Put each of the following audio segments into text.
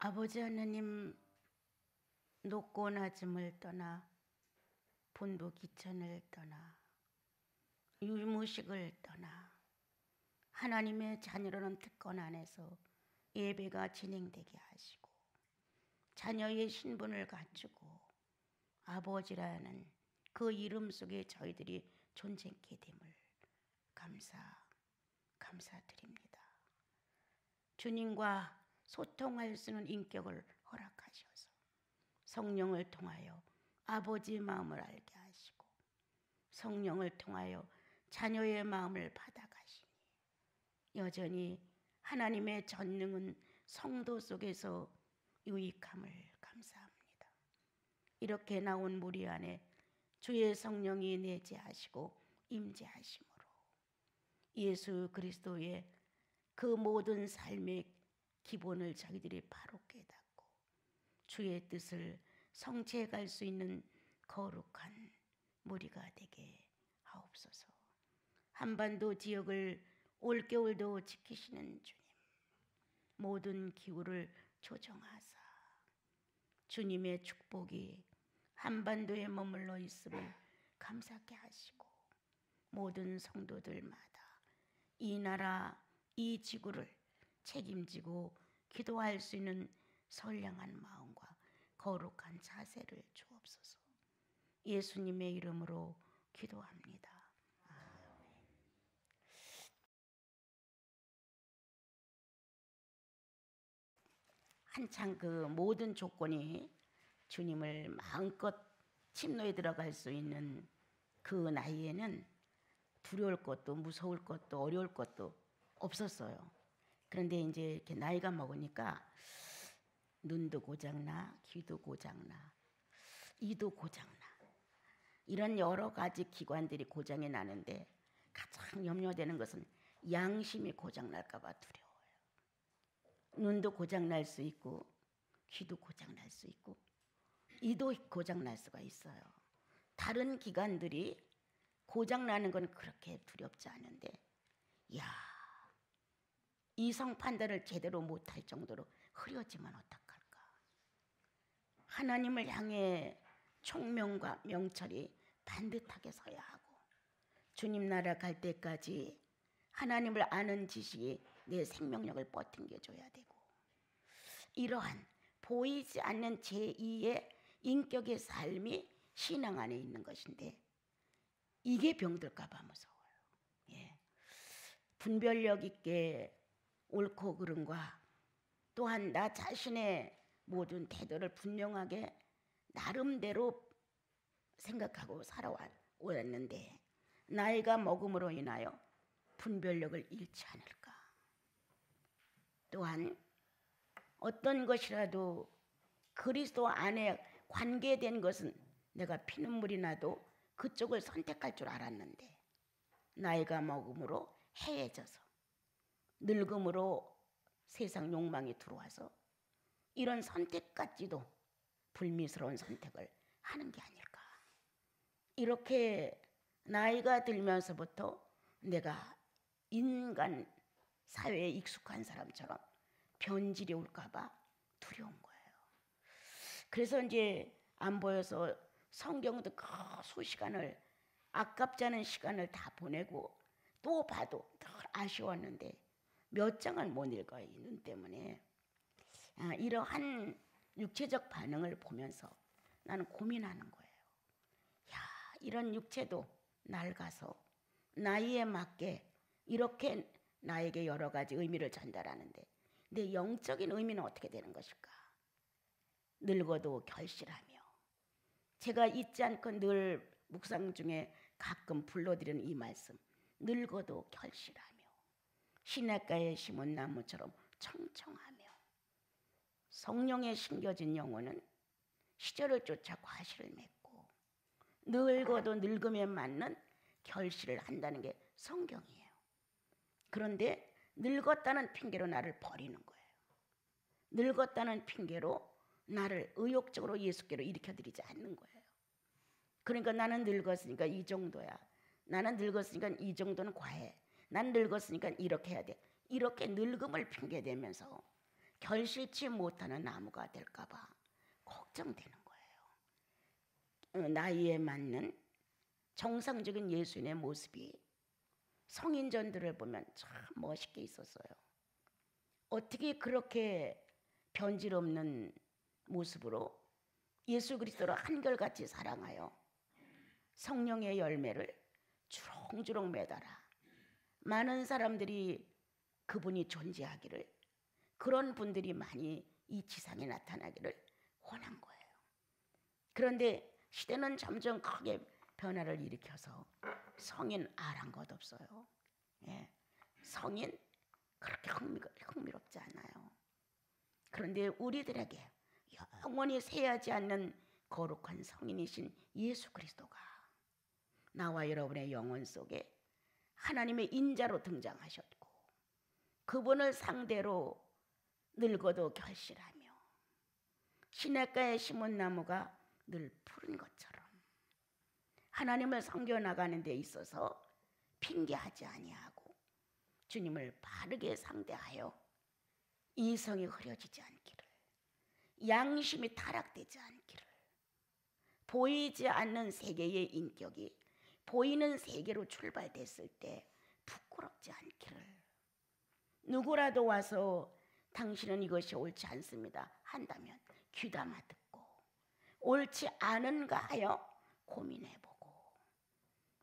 아버지 하나님, 높고 낮음을 떠나 본부 기천을 떠나 유무식을 떠나 하나님의 자녀라는 특권 안에서 예배가 진행되게 하시고 자녀의 신분을 갖추고 아버지라는 그 이름 속에 저희들이 존재하게 됨을 감사드립니다. 주님과 소통할 수 있는 인격을 허락하셔서 성령을 통하여 아버지의 마음을 알게 하시고 성령을 통하여 자녀의 마음을 받아가시니 여전히 하나님의 전능은 성도 속에서 유익함을 감사합니다. 이렇게 나온 무리 안에 주의 성령이 내재하시고 임재하심으로 예수 그리스도의 그 모든 삶의 기본을 자기들이 바로 깨닫고 주의 뜻을 성취해 갈 수 있는 거룩한 무리가 되게 하옵소서. 한반도 지역을 올겨울도 지키시는 주님, 모든 기후를 조정하사 주님의 축복이 한반도에 머물러 있음을 감사하게 하시고 모든 성도들마다 이 나라 이 지구를 책임지고 기도할 수 있는 선량한 마음과 거룩한 자세를 주옵소서. 예수님의 이름으로 기도합니다. 아멘. 한창 그 모든 조건이 주님을 마음껏 침노에 들어갈 수 있는 그 나이에는 두려울 것도 무서울 것도 어려울 것도 없었어요. 그런데 이제 이렇게 나이가 먹으니까 눈도 고장나, 귀도 고장나, 이도 고장나, 이런 여러 가지 기관들이 고장이 나는데 가장 염려되는 것은 양심이 고장날까 봐 두려워요. 눈도 고장날 수 있고 귀도 고장날 수 있고 이도 고장날 수가 있어요. 다른 기관들이 고장나는 건 그렇게 두렵지 않은데 이성 판단을 제대로 못할 정도로 흐려지면 어떡할까. 하나님을 향해 총명과 명철이 반듯하게 서야 하고 주님 나라 갈 때까지 하나님을 아는 지식이 내 생명력을 버팅겨줘야 되고 이러한 보이지 않는 제2의 인격의 삶이 신앙 안에 있는 것인데 이게 병들까 봐 무서워요. 분별력 있게 옳고 그름과 또한 나 자신의 모든 태도를 분명하게 나름대로 생각하고 살아왔는데 나이가 먹음으로 인하여 분별력을 잃지 않을까. 또한 어떤 것이라도 그리스도 안에 관계된 것은 내가 피눈물이 나도 그쪽을 선택할 줄 알았는데 나이가 먹음으로 해해져서 늙음으로 세상 욕망이 들어와서 이런 선택까지도 불미스러운 선택을 하는 게 아닐까. 이렇게 나이가 들면서부터 내가 인간 사회에 익숙한 사람처럼 변질이 올까 봐 두려운 거예요. 그래서 이제 안 보여서 성경도 그 수시간을 아깝지 않은 시간을 다 보내고 또 봐도 늘 아쉬웠는데 몇 장을 못 읽어요. 이 눈 때문에. 이러한 육체적 반응을 보면서 나는 고민하는 거예요. 이런 육체도 낡아서 나이에 맞게 이렇게 나에게 여러 가지 의미를 전달하는데 내 영적인 의미는 어떻게 되는 것일까? 늙어도 결실하며 제가 잊지 않고 늘 묵상 중에 가끔 불러드리는 이 말씀, 늙어도 결실하며 시냇가에 심은 나무처럼 청청하며 성령에 심겨진 영혼은 시절을 쫓아 과실을 맺고 늙어도 늙음에 맞는 결실을 한다는 게 성경이에요. 그런데 늙었다는 핑계로 나를 버리는 거예요. 늙었다는 핑계로 나를 의욕적으로 예수께로 일으켜드리지 않는 거예요. 그러니까 나는 늙었으니까 이 정도야. 나는 늙었으니까 이 정도는 과해. 난 늙었으니까 이렇게 해야 돼. 이렇게 늙음을 핑계대면서 결실치 못하는 나무가 될까 봐 걱정되는 거예요. 나이에 맞는 정상적인 예수님의 모습이 성인전들을 보면 참 멋있게 있었어요. 어떻게 그렇게 변질 없는 모습으로 예수 그리스도를 한결같이 사랑하여 성령의 열매를 주렁주렁 매달아 많은 사람들이 그분이 존재하기를, 그런 분들이 많이 이 지상에 나타나기를 원한 거예요. 그런데 시대는 점점 크게 변화를 일으켜서 성인 아랑곳 없어요. 예, 성인 그렇게 흥미롭지 않아요. 그런데 우리들에게 영원히 새하지 않는 거룩한 성인이신 예수 그리스도가 나와 여러분의 영혼 속에 하나님의 인자로 등장하셨고, 그분을 상대로 늙어도 결실하며 시냇가에 심은 나무가 늘 푸른 것처럼 하나님을 섬겨나가는 데 있어서 핑계하지 아니하고 주님을 바르게 상대하여 이성이 흐려지지 않기를, 양심이 타락되지 않기를, 보이지 않는 세계의 인격이 보이는 세계로 출발됐을 때 부끄럽지 않기를, 누구라도 와서 당신은 이것이 옳지 않습니다 한다면 귀담아 듣고 옳지 않은가 하여 고민해보고,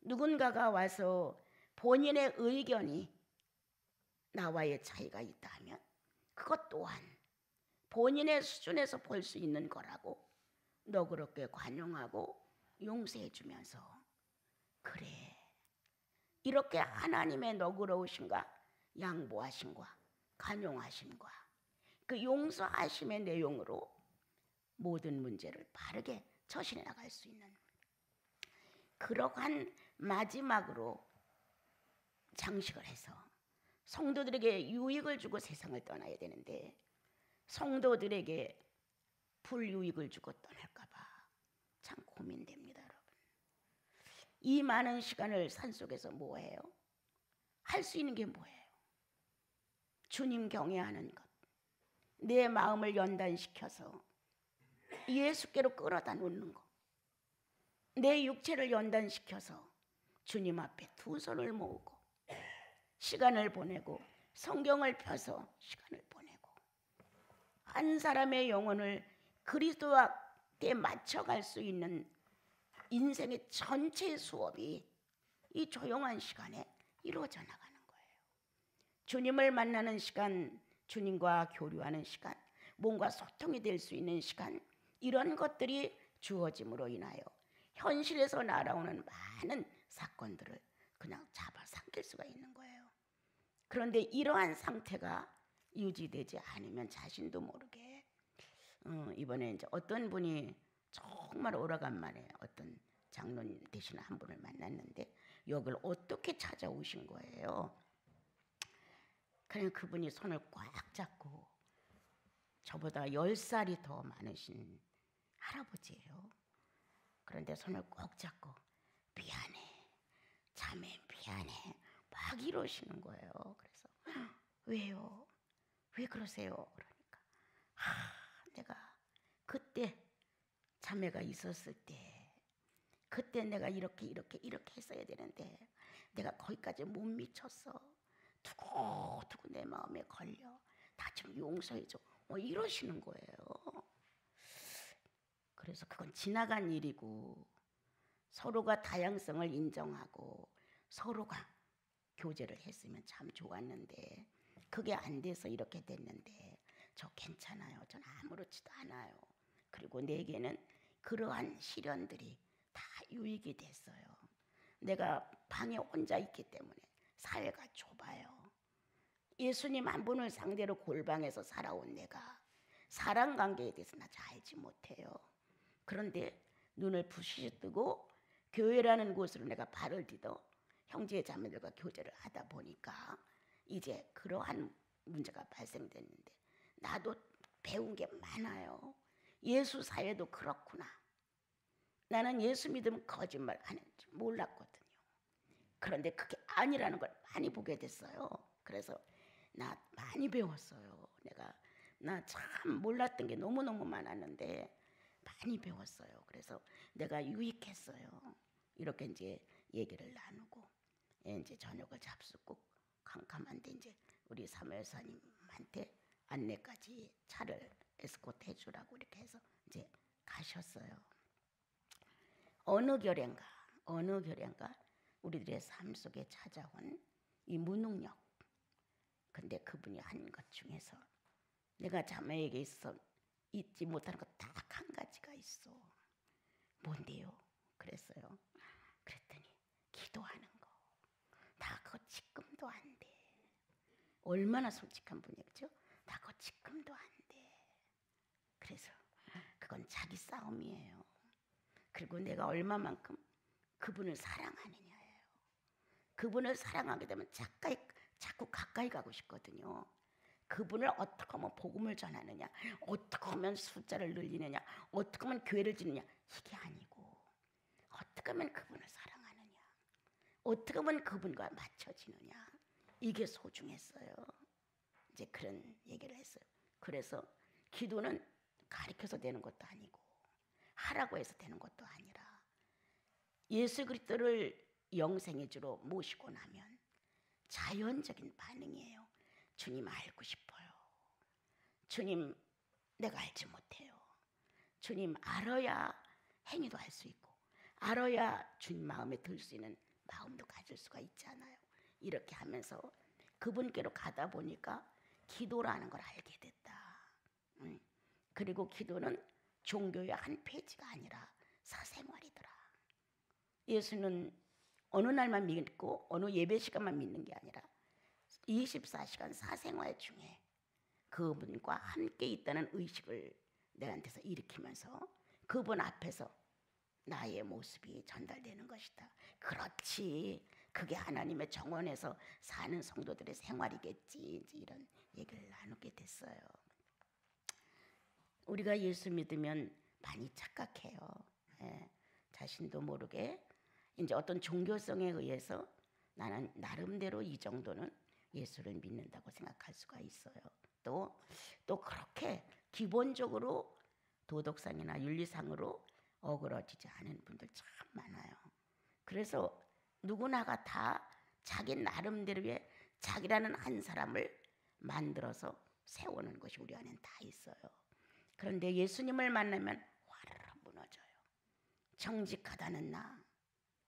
누군가가 와서 본인의 의견이 나와의 차이가 있다 하면 그것 또한 본인의 수준에서 볼 수 있는 거라고 너그럽게 관용하고 용서해 주면서, 그래, 이렇게 하나님의 너그러우심과 양보하심과 관용하심과 그 용서하심의 내용으로 모든 문제를 바르게 처신해 나갈 수 있는, 그러한 마지막으로 장식을 해서 성도들에게 유익을 주고 세상을 떠나야 되는데 성도들에게 불유익을 주고 떠날까 봐 참 고민됩니다. 여러분, 이 많은 시간을 산속에서 뭐해요? 할 수 있는 게 뭐예요? 주님 경외하는 것, 내 마음을 연단시켜서 예수께로 끌어다 놓는 것, 내 육체를 연단시켜서 주님 앞에 두 손을 모으고 시간을 보내고 성경을 펴서 시간을 보내고 한 사람의 영혼을 그리스도와께 맞춰갈 수 있는 인생의 전체 수업이 이 조용한 시간에 이루어져 나가는 거예요. 주님을 만나는 시간, 주님과 교류하는 시간, 뭔가 소통이 될 수 있는 시간, 이런 것들이 주어짐으로 인하여 현실에서 날아오는 많은 사건들을 그냥 잡아삼킬 수가 있는 거예요. 그런데 이러한 상태가 유지되지 않으면 자신도 모르게 이번에 이제 어떤 분이 정말 오래간만에 어떤 장로님 되시는 한 분을 만났는데 여기를 어떻게 찾아오신 거예요. 그냥 그분이 손을 꽉 잡고, 저보다 10살이 더 많으신 할아버지예요. 그런데 손을 꼭 잡고 미안해, 자매 미안해 막 이러시는 거예요. 그래서 왜요? 왜 그러세요? 그러니까 내가 그때 자매가 있었을 때 그때 내가 이렇게 했어야 되는데 내가 거기까지 못 미쳤어. 두고두고 내 마음에 걸려. 다 좀 용서해줘. 이러시는 거예요. 그래서 그건 지나간 일이고 서로가 다양성을 인정하고 서로가 교제를 했으면 참 좋았는데 그게 안 돼서 이렇게 됐는데 저 괜찮아요. 전 아무렇지도 않아요. 그리고 내게는 그러한 시련들이 다 유익이 됐어요. 내가 방에 혼자 있기 때문에 사회가 좁아요. 예수님 한 분을 상대로 골방에서 살아온 내가 사람 관계에 대해서 나 잘 알지 못해요. 그런데 눈을 부시시 뜨고 교회라는 곳으로 내가 발을 디뎌 형제 자매들과 교제를 하다 보니까 이제 그러한 문제가 발생됐는데 나도 배운 게 많아요. 예수 사회도 그렇구나. 나는 예수 믿으면 거짓말 하는 줄 몰랐거든요. 그런데 그게 아니라는 걸 많이 보게 됐어요. 그래서 나 많이 배웠어요. 내가 나 참 몰랐던 게 너무너무 많았는데 많이 배웠어요. 그래서 내가 유익했어요. 이렇게 이제 얘기를 나누고 이제 저녁을 잡수고 캄캄한데 이제 우리 사무엘사님한테 안내까지 차를 에스코트 해주라고 이렇게 해서 이제 가셨어요. 어느 결엔가 우리들의 삶 속에 찾아온 이 무능력. 근데 그분이 한 것 중에서 내가 자매에게 있어 잊지 못하는 것 딱 한 가지가 있어. 뭔데요? 그랬어요. 그랬더니 기도하는 거. 다 그거 지금도 안 돼. 얼마나 솔직한 분이겠죠? 다 그거 지금도 안 돼. 그래서 그건 자기 싸움이에요. 그리고 내가 얼마만큼 그분을 사랑하느냐예요. 그분을 사랑하게 되면 자꾸 가까이 가고 싶거든요. 그분을 어떻게 하면 복음을 전하느냐, 어떻게 하면 숫자를 늘리느냐, 어떻게 하면 교회를 짓느냐, 이게 아니고 어떻게 하면 그분을 사랑하느냐, 어떻게 하면 그분과 맞춰지느냐, 이게 소중했어요. 이제 그런 얘기를 했어요. 그래서 기도는 가르쳐서 되는 것도 아니고 하라고 해서 되는 것도 아니라 예수 그리스도를 영생의 주로 모시고 나면 자연적인 반응이에요. 주님 알고 싶어요. 주님 내가 알지 못해요. 주님 알아야 행위도 할 수 있고 알아야 주님 마음에 들 수 있는 마음도 가질 수가 있잖아요. 이렇게 하면서 그분께로 가다 보니까 기도라는 걸 알게 됐다. 그리고 기도는 종교의 한 페이지가 아니라 사생활이더라. 예수는 어느 날만 믿고 어느 예배 시간만 믿는 게 아니라 24시간 사생활 중에 그분과 함께 있다는 의식을 내한테서 일으키면서 그분 앞에서 나의 모습이 전달되는 것이다. 그렇지. 그게 하나님의 정원에서 사는 성도들의 생활이겠지. 이제 이런 얘기를 나누게 됐어요. 우리가 예수 믿으면 많이 착각해요. 자신도 모르게 이제 어떤 종교성에 의해서 나는 나름대로 이 정도는 예수를 믿는다고 생각할 수가 있어요. 또 그렇게 기본적으로 도덕상이나 윤리상으로 어그러지지 않은 분들 참 많아요. 그래서 누구나가 다 자기 나름대로의 자기라는 한 사람을 만들어서 세우는 것이 우리 안엔 다 있어요. 그런데 예수님을 만나면 화르르 무너져요. 정직하다는 나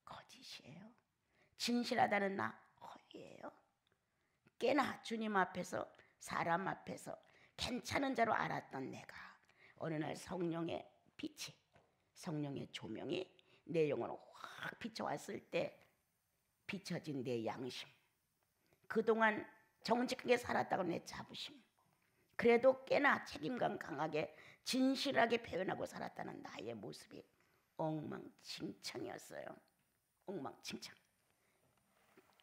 거짓이에요. 진실하다는 나 허위예요. 꽤나 주님 앞에서 사람 앞에서 괜찮은 자로 알았던 내가 어느 날 성령의 빛이 성령의 조명이 내 영혼을 확 비춰왔을 때 비춰진 내 양심, 그동안 정직하게 살았다고 내 자부심, 그래도 꽤나 책임감 강하게 진실하게 표현하고 살았다는 나의 모습이 엉망진창이었어요. 엉망진창.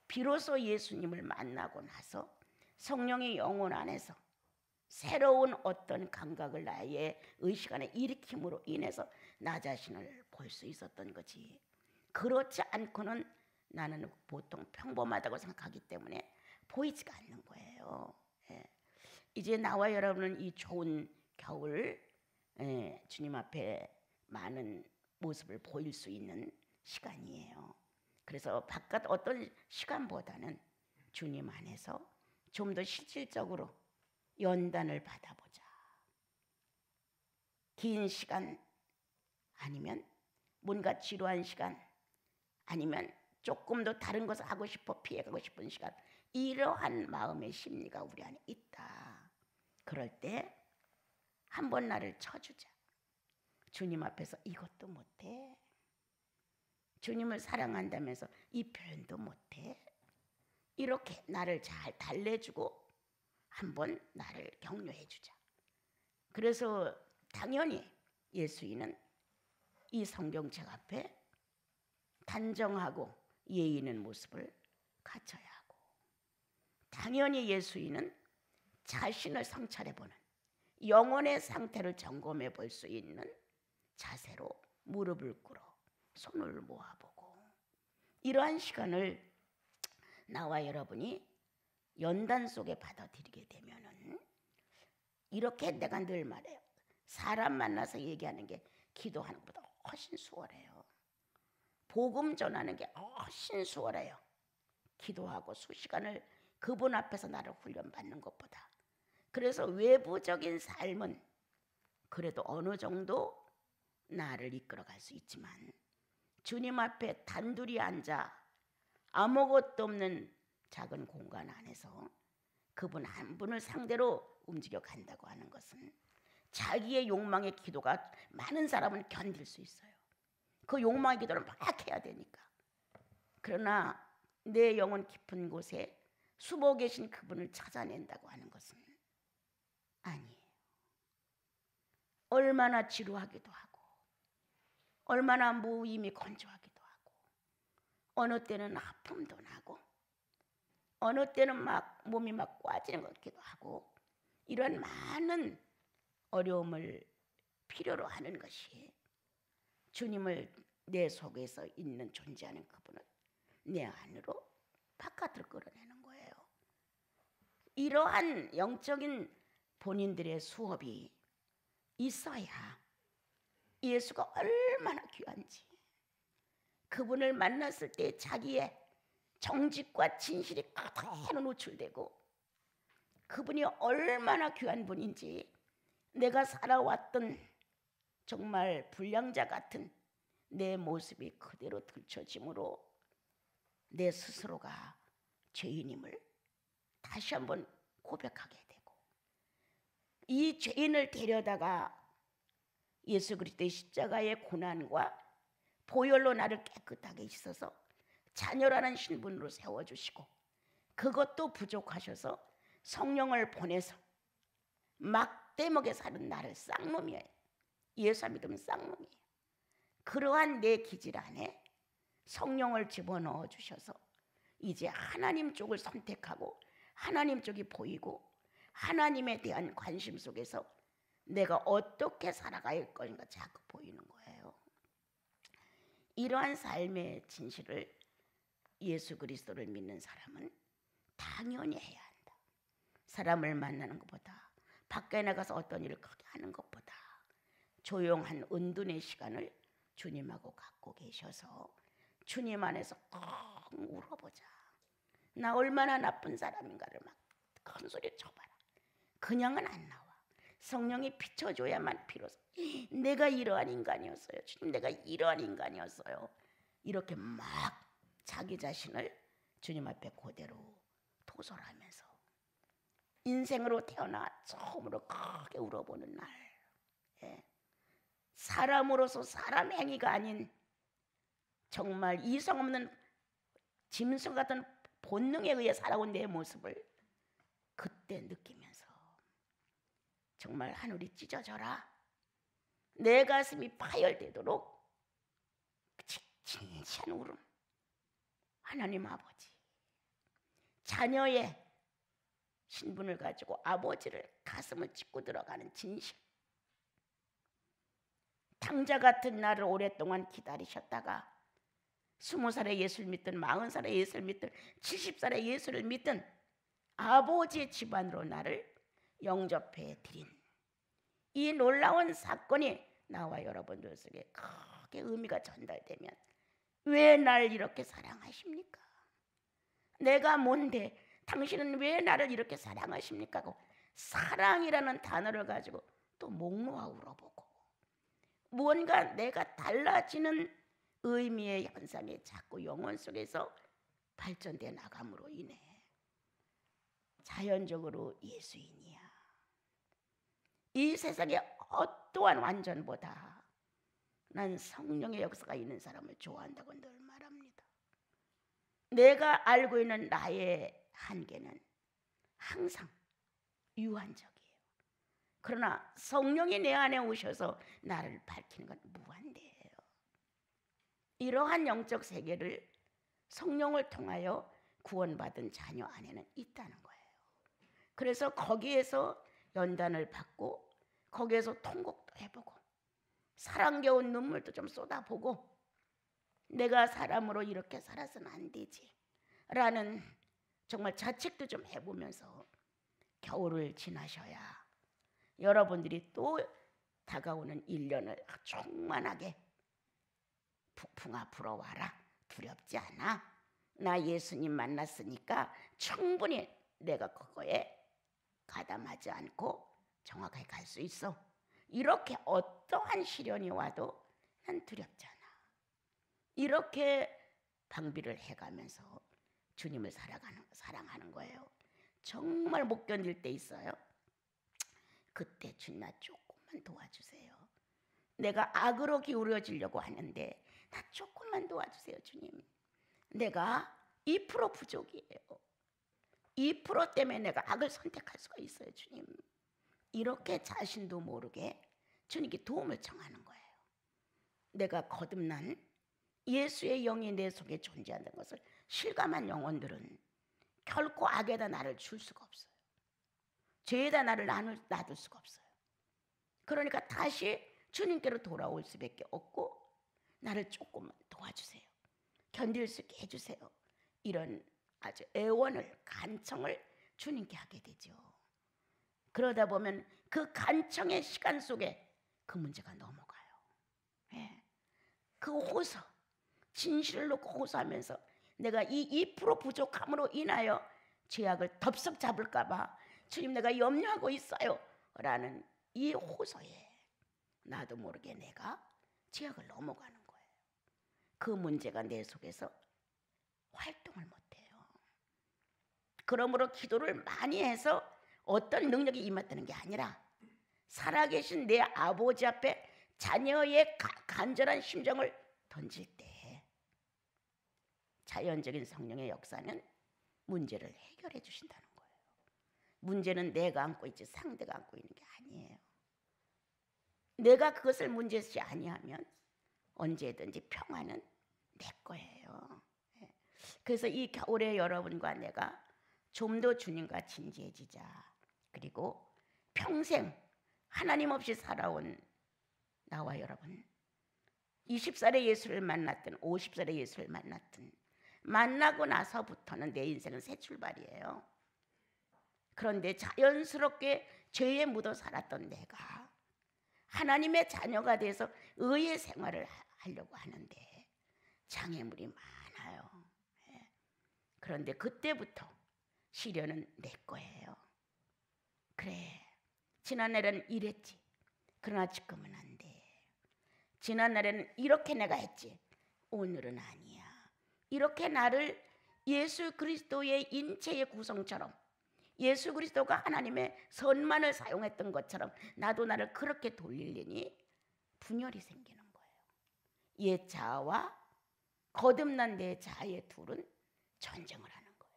비로소 예수님을 만나고 나서 성령의 영혼 안에서 새로운 어떤 감각을 나의 의식 안에 일으킴으로 인해서 나 자신을 볼 수 있었던 거지. 그렇지 않고는 나는 보통 평범하다고 생각하기 때문에 보이지가 않는 거예요. 이제 나와 여러분은 이 좋은 겨울 주님 앞에 많은 모습을 보일 수 있는 시간이에요. 그래서 바깥 어떤 시간보다는 주님 안에서 좀 더 실질적으로 연단을 받아보자. 긴 시간 아니면 뭔가 지루한 시간 아니면 조금 더 다른 것을 하고 싶어 피해가고 싶은 시간, 이러한 마음의 심리가 우리 안에 있다. 그럴 때 한번 나를 쳐주자. 주님 앞에서 이것도 못해. 주님을 사랑한다면서 이 표현도 못해. 이렇게 나를 잘 달래주고 한번 나를 격려해주자. 그래서 당연히 예수인은 이 성경책 앞에 단정하고 예의 있는 모습을 갖춰야 하고, 당연히 예수인은 자신을 성찰해보는 영혼의 상태를 점검해 볼 수 있는 자세로 무릎을 꿇어 손을 모아보고, 이러한 시간을 나와 여러분이 연단 속에 받아들이게 되면은 이렇게 내가 늘 말해요. 사람 만나서 얘기하는 게 기도하는 것보다 훨씬 수월해요. 복음 전하는 게 훨씬 수월해요. 기도하고 수시간을 그분 앞에서 나를 훈련받는 것보다. 그래서 외부적인 삶은 그래도 어느 정도 나를 이끌어갈 수 있지만 주님 앞에 단둘이 앉아 아무것도 없는 작은 공간 안에서 그분 한 분을 상대로 움직여 간다고 하는 것은 자기의 욕망의 기도가 많은 사람은 견딜 수 있어요. 그 욕망의 기도를 막 해야 되니까. 그러나 내 영혼 깊은 곳에 숨어 계신 그분을 찾아낸다고 하는 것은 아니에요. 얼마나 지루하기도 하고 얼마나 무의미 건조하기도 하고 어느 때는 아픔도 나고 어느 때는 막 몸이 막 꽈지는 것 같기도 하고 이런 많은 어려움을 필요로 하는 것이 주님을 내 속에서 있는 존재하는 그분을 내 안으로 바깥으로 끌어내는 거예요. 이러한 영적인 본인들의 수업이 있어야 예수가 얼마나 귀한지 그분을 만났을 때 자기의 정직과 진실이 그대로 노출되고 그분이 얼마나 귀한 분인지 내가 살아왔던 정말 불량자 같은 내 모습이 그대로 들춰지므로 내 스스로가 죄인임을 다시 한번 고백하게 되고 이 죄인을 데려다가 예수 그리스도의 십자가의 고난과 보혈로 나를 깨끗하게 씻어서 자녀라는 신분으로 세워주시고 그것도 부족하셔서 성령을 보내서 막대먹에 사는 나를 쌍놈이에요. 예수 믿으면 쌍놈이에요. 그러한 내 기질 안에 성령을 집어넣어 주셔서 이제 하나님 쪽을 선택하고 하나님 쪽이 보이고 하나님에 대한 관심 속에서 내가 어떻게 살아갈 것인가 자꾸 보이는 거예요. 이러한 삶의 진실을 예수 그리스도를 믿는 사람은 당연히 해야 한다. 사람을 만나는 것보다 밖에 나가서 어떤 일을 크게 하는 것보다 조용한 은둔의 시간을 주님하고 갖고 계셔서 주님 안에서 꼭 울어보자. 나 얼마나 나쁜 사람인가를 막 큰 소리 쳐봐라. 그냥은 안 나와. 성령이 비춰줘야만 비로소 내가 이러한 인간이었어요. 주님 내가 이러한 인간이었어요. 이렇게 막 자기 자신을 주님 앞에 그대로 토설하면서 인생으로 태어나 처음으로 크게 울어보는 날. 예. 사람으로서 사람 행위가 아닌 정말 이성 없는 짐승 같은 본능에 의해 살아온 내 모습을 그때 느끼면서 정말 하늘이 찢어져라. 내 가슴이 파열되도록 진지한 울음. 하나님 아버지, 자녀의 신분을 가지고 아버지를 가슴을 찢고 들어가는 진실. 당자 같은 나를 오랫동안 기다리셨다가 20살에 예수를 믿든 40살에 예수를 믿든 70살에 예수를 믿든 아버지의 집안으로 나를 영접해 드린 이 놀라운 사건이 나와 여러분들 속에 크게 의미가 전달되면 왜 날 이렇게 사랑하십니까? 내가 뭔데 당신은 왜 나를 이렇게 사랑하십니까? 하고 사랑이라는 단어를 가지고 또 목 놓아 울어보고 무언가 내가 달라지는 의미의 현상이 자꾸 영혼 속에서 발전돼 나감으로 인해 자연적으로 예수인이야. 이 세상의 어떠한 완전보다 난 성령의 역사가 있는 사람을 좋아한다고 늘 말합니다. 내가 알고 있는 나의 한계는 항상 유한적이에요. 그러나 성령이 내 안에 오셔서 나를 밝히는 건 무한대예요. 이러한 영적 세계를 성령을 통하여 구원받은 자녀 안에는 있다는 거예요. 그래서 거기에서 연단을 받고 거기에서 통곡도 해보고 사랑겨운 눈물도 좀 쏟아보고 내가 사람으로 이렇게 살아서는 안 되지 라는 정말 자책도 좀 해보면서 겨울을 지나셔야 여러분들이 또 다가오는 1년을 충만하게 북풍아 불어와라. 두렵지 않아. 나 예수님 만났으니까 충분히 내가 그거에 가담하지 않고 정확하게 갈 수 있어. 이렇게 어떠한 시련이 와도 난 두렵지 않아. 이렇게 방비를 해가면서 주님을 사랑하는 거예요. 정말 못 견딜 때 있어요. 그때 주님 나 조금만 도와주세요. 내가 악으로 기울어지려고 하는데 나 조금만 도와주세요 주님. 내가 2% 부족이에요. 2% 때문에 내가 악을 선택할 수가 있어요 주님. 이렇게 자신도 모르게 주님께 도움을 청하는 거예요. 내가 거듭난 예수의 영이 내 속에 존재한다는 것을 실감한 영혼들은 결코 악에다 나를 줄 수가 없어요. 죄에다 나를 놔둘 수가 없어요. 그러니까 다시 주님께로 돌아올 수밖에 없고 나를 조금만 도와주세요. 견딜 수 있게 해주세요. 이런 아주 애원을 간청을 주님께 하게 되죠. 그러다 보면 그 간청의 시간 속에 그 문제가 넘어가요. 예. 그 호소, 진실을 놓고 호소하면서 내가 이 2% 부족함으로 인하여 죄악을 덥석 잡을까 봐 주님 내가 염려하고 있어요 라는 이 호소에 나도 모르게 내가 죄악을 넘어가는 거예요. 그 문제가 내 속에서 활동을 못해요. 그러므로 기도를 많이 해서 어떤 능력이 임했다는 게 아니라 살아계신 내 아버지 앞에 자녀의 간절한 심정을 던질 때 자연적인 성령의 역사는 문제를 해결해 주신다는 거예요. 문제는 내가 안고 있지 상대가 안고 있는 게 아니에요. 내가 그것을 문제시 아니하면 언제든지 평화는 내 거예요. 그래서 이 겨울에 여러분과 내가 좀 더 주님과 진지해지자. 그리고 평생 하나님 없이 살아온 나와 여러분 20살에 예수를 만났든 50살에 예수를 만났든 만나고 나서부터는 내 인생은 새 출발이에요. 그런데 자연스럽게 죄에 묻어 살았던 내가 하나님의 자녀가 돼서 의의 생활을 하려고 하는데 장애물이 많아요. 그런데 그때부터 시련은 내 거예요. 그래, 지난날에는 이랬지. 그러나 지금은 안 돼. 지난날에는 이렇게 내가 했지. 오늘은 아니야. 이렇게 나를 예수 그리스도의 인체의 구성처럼 예수 그리스도가 하나님의 선만을 사용했던 것처럼 나도 나를 그렇게 돌리려니 분열이 생기는 거예요. 옛 자아와 거듭난 내 자아의 둘은 전쟁을 하는 거예요.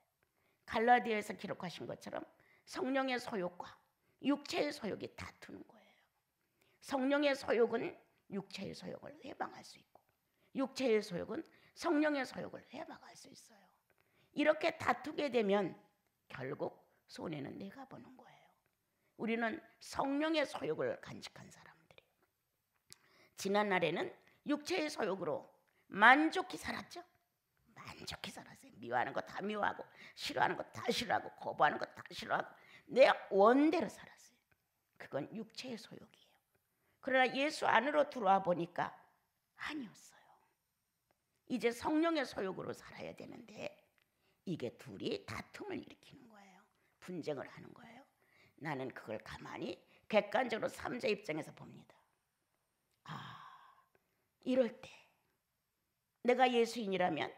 갈라디아에서 기록하신 것처럼 성령의 소욕과 육체의 소욕이 다투는 거예요. 성령의 소욕은 육체의 소욕을 해방할 수 있고 육체의 소욕은 성령의 소욕을 해방할 수 있어요. 이렇게 다투게 되면 결국 손해는 내가 보는 거예요. 우리는 성령의 소욕을 간직한 사람들이에요. 지난날에는 육체의 소욕으로 만족히 살았죠. 만족히 살았어요. 미워하는 거 다 미워하고 싫어하는 거 다 싫어하고 거부하는 거 다 싫어하고 내 원대로 살았어요. 그건 육체의 소욕이에요. 그러나 예수 안으로 들어와 보니까 아니었어요. 이제 성령의 소욕으로 살아야 되는데 이게 둘이 다툼을 일으키는 거예요. 분쟁을 하는 거예요. 나는 그걸 가만히 객관적으로 3자 입장에서 봅니다. 이럴 때 내가 예수인이라면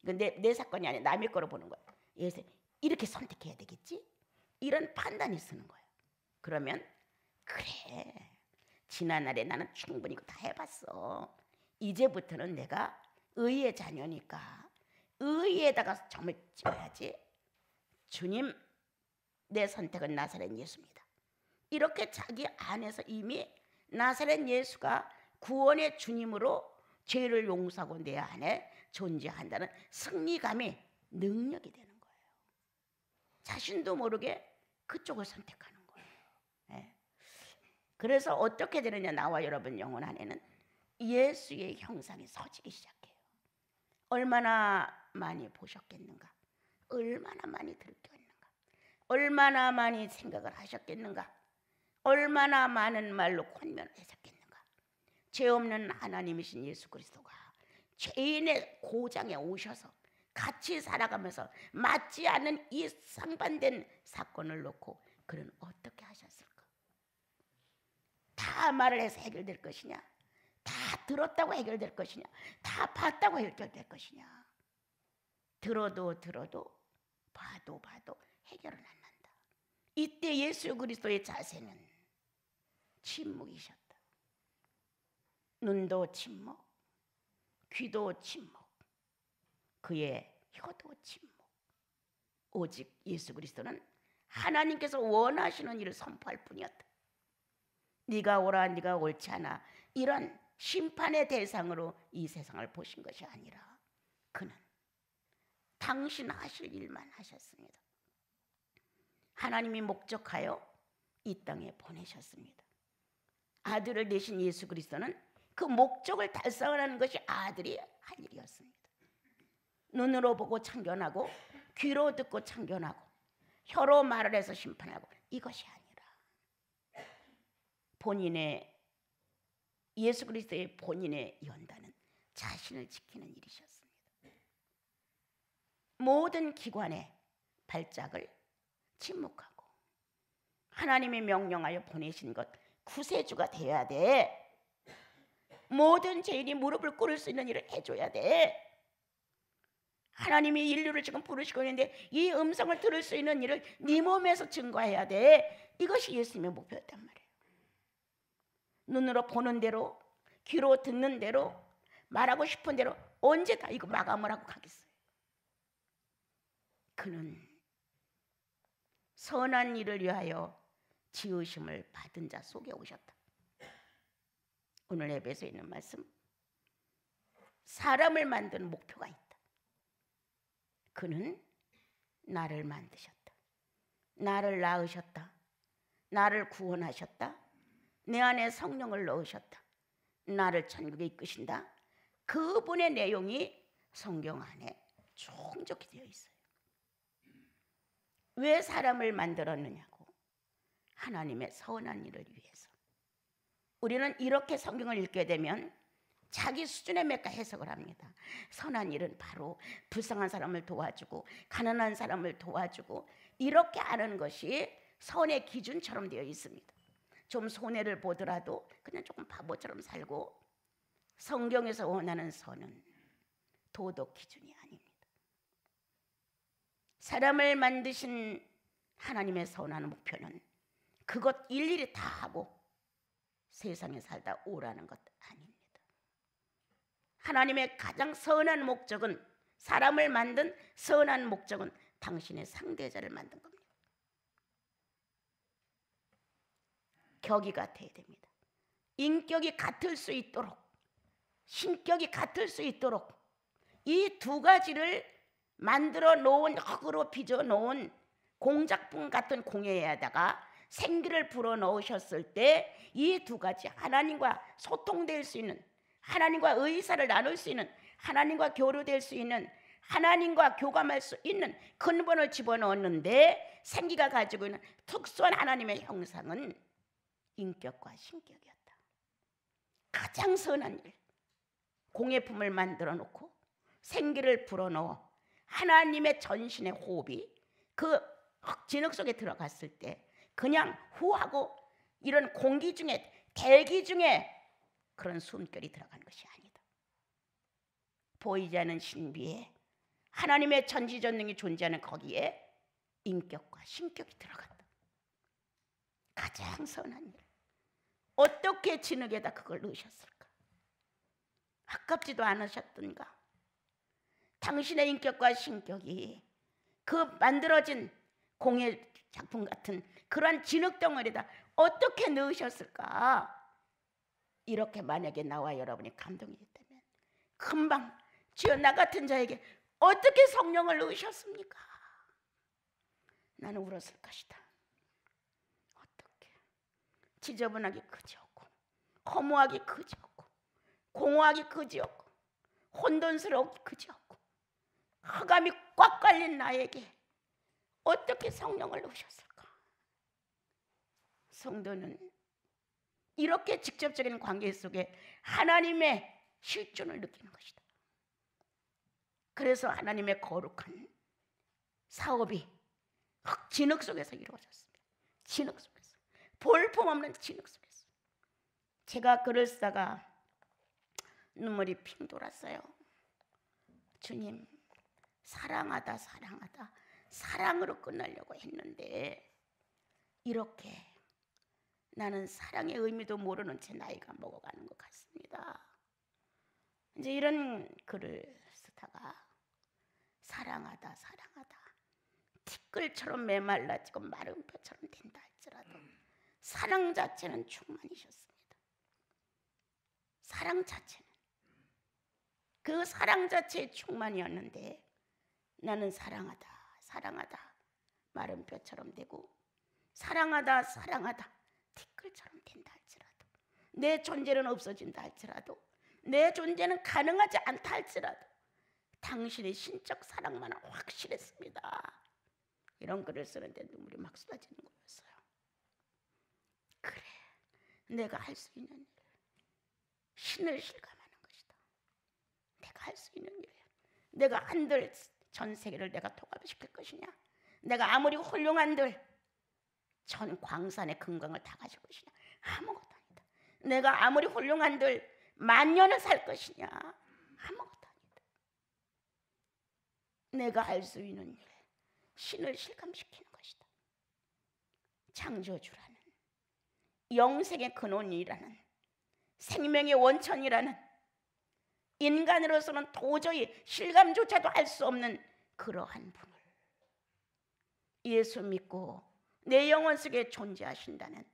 내 사건이 아니라 남의 거로 보는 거예요. 예수 이렇게 선택해야 되겠지? 이런 판단이 쓰는 거예요. 그러면 그래, 지난날에 나는 충분히 다 해봤어. 이제부터는 내가 의의 자녀니까 의에다가 점을 찍어야지. 주님, 내 선택은 나사렛 예수입니다. 이렇게 자기 안에서 이미 나사렛 예수가 구원의 주님으로 죄를 용서하고 내 안에 존재한다는 승리감이 능력이 되는 거예요. 자신도 모르게 그쪽을 선택하는 거예요. 네. 그래서 어떻게 되느냐, 나와 여러분 영혼 안에는 예수의 형상이 서지기 시작해요. 얼마나 많이 보셨겠는가? 얼마나 많이 들었겠는가? 얼마나 많이 생각을 하셨겠는가? 얼마나 많은 말로 권면을 하셨겠는가. 죄 없는 하나님이신 예수 그리스도가 죄인의 고장에 오셔서 같이 살아가면서 맞지 않는 이 상반된 사건을 놓고 그는 어떻게 하셨을까? 다 말을 해서 해결될 것이냐? 다 들었다고 해결될 것이냐? 다 봤다고 해결될 것이냐? 들어도 봐도 해결은 안 난다. 이때 예수 그리스도의 자세는 침묵이셨다. 눈도 침묵, 귀도 침묵, 그의 혀도 침묵. 오직 예수 그리스도는 하나님께서 원하시는 일을 선포할 뿐이었다. 네가 오라, 네가 옳지 않아, 이런 심판의 대상으로 이 세상을 보신 것이 아니라 그는 당신 하실 일만 하셨습니다. 하나님이 목적하여 이 땅에 보내셨습니다. 아들을 내신 예수 그리스도는 그 목적을 달성하는 것이 아들이 할 일이었습니다. 눈으로 보고 참견하고 귀로 듣고 참견하고 혀로 말을 해서 심판하고 이것이 아니라 본인의 예수 그리스도의 본인의 연단은 자신을 지키는 일이셨습니다. 모든 기관의 발작을 침묵하고 하나님이 명령하여 보내신 것 구세주가 되어야 돼. 모든 죄인이 무릎을 꿇을 수 있는 일을 해줘야 돼. 하나님이 인류를 지금 부르시고 있는데 이 음성을 들을 수 있는 일을 네 몸에서 증거해야 돼. 이것이 예수님의 목표였단 말이에요. 눈으로 보는 대로, 귀로 듣는 대로, 말하고 싶은 대로 언제 다 이거 마감을 하고 가겠어요. 그는 선한 일을 위하여 지으심을 받은 자 속에 오셨다. 오늘 예배에서 있는 말씀, 사람을 만드는 목표가 있다. 그는 나를 만드셨다. 나를 낳으셨다. 나를 구원하셨다. 내 안에 성령을 넣으셨다. 나를 천국에 이끄신다. 그분의 내용이 성경 안에 충족히 되어 있어요. 왜 사람을 만들었느냐고? 하나님의 선한 일을 위해서. 우리는 이렇게 성경을 읽게 되면 자기 수준에 몇가 해석을 합니다. 선한 일은 바로 불쌍한 사람을 도와주고 가난한 사람을 도와주고 이렇게 하는 것이 선의 기준처럼 되어 있습니다. 좀 손해를 보더라도 그냥 조금 바보처럼 살고, 성경에서 원하는 선은 도덕 기준이 아닙니다. 사람을 만드신 하나님의 선한 목표는 그것 일일이 다 하고 세상에 살다 오라는 것 아닙니다. 하나님의 가장 선한 목적은, 사람을 만든 선한 목적은 당신의 상대자를 만든 겁니다. 격이 같아야 됩니다. 인격이 같을 수 있도록, 신격이 같을 수 있도록 이 두 가지를 만들어 놓은, 흙으로 빚어 놓은 공작품 같은 공예에다가 생기를 불어 넣으셨을 때 이 두 가지, 하나님과 소통될 수 있는, 하나님과 의사를 나눌 수 있는, 하나님과 교류될 수 있는, 하나님과 교감할 수 있는 근본을 집어넣었는데 생기가 가지고 있는 특수한 하나님의 형상은 인격과 신격이었다. 가장 선한 일, 공예품을 만들어 놓고 생기를 불어넣어 하나님의 전신의 호흡이 그 진흙 속에 들어갔을 때 그냥 후하고 이런 공기 중에, 대기 중에 그런 숨결이 들어간 것이 아니다. 보이지 않는 신비에 하나님의 전지전능이 존재하는 거기에 인격과 신격이 들어갔다. 가장 선한 일. 어떻게 진흙에다 그걸 넣으셨을까? 아깝지도 않으셨던가? 당신의 인격과 신격이 그 만들어진 공예 작품 같은 그러한 진흙 덩어리에다 어떻게 넣으셨을까? 이렇게 만약에 나와 여러분이 감동이 됐다면 금방 주여 나 같은 자에게 어떻게 성령을 넣으셨습니까? 나는 울었을 것이다. 어떻게 지저분하기 그지없고 허무하기 그지없고 공허하기 그지없고 혼돈스러우기 그지없고 흑암이 꽉 깔린 나에게 어떻게 성령을 넣으셨을까? 성도는 이렇게 직접적인 관계 속에 하나님의 실존을 느끼는 것이다. 그래서 하나님의 거룩한 사업이 진흙 속에서 이루어졌습니다. 진흙 속에서, 볼품없는 진흙 속에서. 제가 글을 쓰다가 눈물이 핑 돌았어요. 주님, 사랑하다 사랑하다 사랑으로 끝나려고 했는데 이렇게 나는 사랑의 의미도 모르는 채 나이가 먹어가는 것 같습니다. 이제 이런 글을 쓰다가 사랑하다 사랑하다 티끌처럼 메말라지고 마른 뼈처럼 된다 할지라도 사랑 자체는 충만이셨습니다. 사랑 자체는 그 사랑 자체의 충만이었는데 나는 사랑하다 사랑하다 마른 뼈처럼 되고 사랑하다 사랑하다 티끌처럼 된다 할지라도 내 존재는 없어진다 할지라도 내 존재는 가능하지 않다 할지라도 당신의 신적 사랑만은 확실했습니다. 이런 글을 쓰는데 눈물이 막 쏟아지는 거였어요. 그래, 내가 할 수 있는 일, 신을 실감하는 것이다. 내가 할 수 있는 일이야. 내가 한들 전 세계를 내가 통합시킬 것이냐? 내가 아무리 훌륭한들 전 광산의 금강을 다 가질 것이냐? 아무것도 아니다. 내가 아무리 훌륭한들 만년을 살 것이냐? 아무것도 아니다. 내가 할 수 있는 일, 신을 실감시키는 것이다. 창조주라는, 영생의 근원이라는, 생명의 원천이라는, 인간으로서는 도저히 실감조차도 할 수 없는 그러한 분을 예수 믿고 내 영혼 속에 존재하신다는